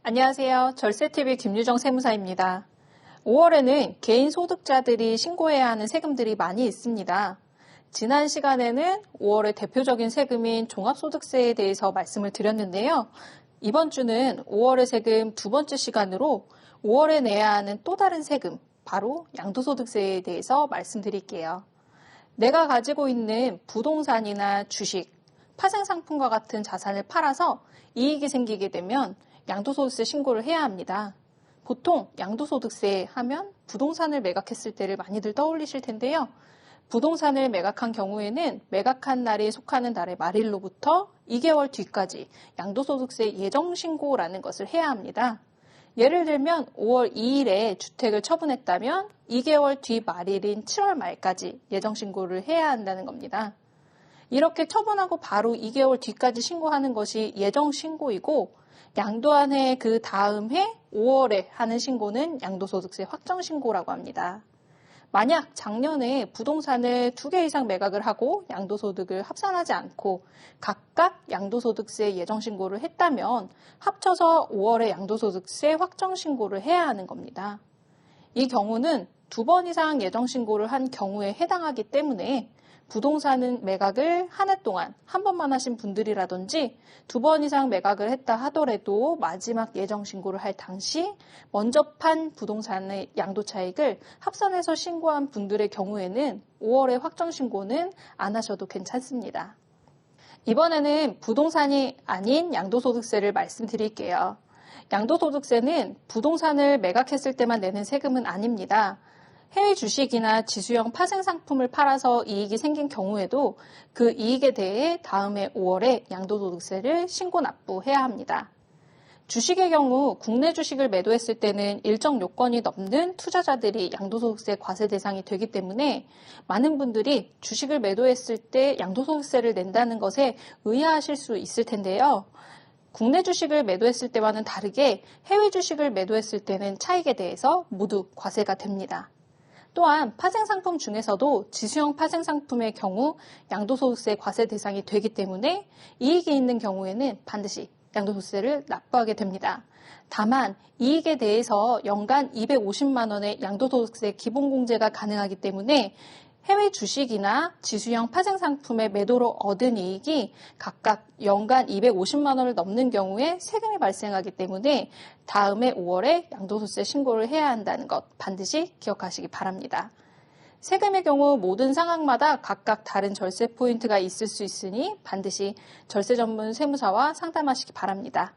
안녕하세요. 절세TV 김유정 세무사입니다. 5월에는 개인 소득자들이 신고해야 하는 세금들이 많이 있습니다. 지난 시간에는 5월의 대표적인 세금인 종합소득세에 대해서 말씀을 드렸는데요. 이번 주는 5월의 세금 두 번째 시간으로 5월에 내야 하는 또 다른 세금, 바로 양도소득세에 대해서 말씀드릴게요. 내가 가지고 있는 부동산이나 주식, 파생상품과 같은 자산을 팔아서 이익이 생기게 되면 양도소득세 신고를 해야 합니다. 보통 양도소득세 하면 부동산을 매각했을 때를 많이들 떠올리실 텐데요. 부동산을 매각한 경우에는 매각한 날이 속하는 달의 말일로부터 2개월 뒤까지 양도소득세 예정신고라는 것을 해야 합니다. 예를 들면 5월 2일에 주택을 처분했다면 2개월 뒤 말일인 7월 말까지 예정신고를 해야 한다는 겁니다. 이렇게 처분하고 바로 2개월 뒤까지 신고하는 것이 예정신고이고 양도한 해 그 다음 해 5월에 하는 신고는 양도소득세 확정신고라고 합니다. 만약 작년에 부동산을 2개 이상 매각을 하고 양도소득을 합산하지 않고 각각 양도소득세 예정신고를 했다면 합쳐서 5월에 양도소득세 확정신고를 해야 하는 겁니다. 이 경우는 2번 이상 예정신고를 한 경우에 해당하기 때문에 부동산은 매각을 한 해 동안 한 번만 하신 분들이라든지 2번 이상 매각을 했다 하더라도 마지막 예정신고를 할 당시 먼저 판 부동산의 양도차익을 합산해서 신고한 분들의 경우에는 5월에 확정신고는 안 하셔도 괜찮습니다. 이번에는 부동산이 아닌 양도소득세를 말씀드릴게요. 양도소득세는 부동산을 매각했을 때만 내는 세금은 아닙니다. 해외 주식이나 지수형 파생상품을 팔아서 이익이 생긴 경우에도 그 이익에 대해 다음해 5월에 양도소득세를 신고 납부해야 합니다. 주식의 경우 국내 주식을 매도했을 때는 일정 요건이 넘는 투자자들이 양도소득세 과세 대상이 되기 때문에 많은 분들이 주식을 매도했을 때 양도소득세를 낸다는 것에 의아하실 수 있을 텐데요. 국내 주식을 매도했을 때와는 다르게 해외 주식을 매도했을 때는 차익에 대해서 모두 과세가 됩니다. 또한 파생상품 중에서도 지수형 파생상품의 경우 양도소득세 과세 대상이 되기 때문에 이익이 있는 경우에는 반드시 양도소득세를 납부하게 됩니다. 다만 이익에 대해서 연간 250만 원의 양도소득세 기본공제가 가능하기 때문에 해외 주식이나 지수형 파생상품의 매도로 얻은 이익이 각각 연간 250만 원을 넘는 경우에 세금이 발생하기 때문에 다음해 5월에 양도소득세 신고를 해야 한다는 것 반드시 기억하시기 바랍니다. 세금의 경우 모든 상황마다 각각 다른 절세 포인트가 있을 수 있으니 반드시 절세 전문 세무사와 상담하시기 바랍니다.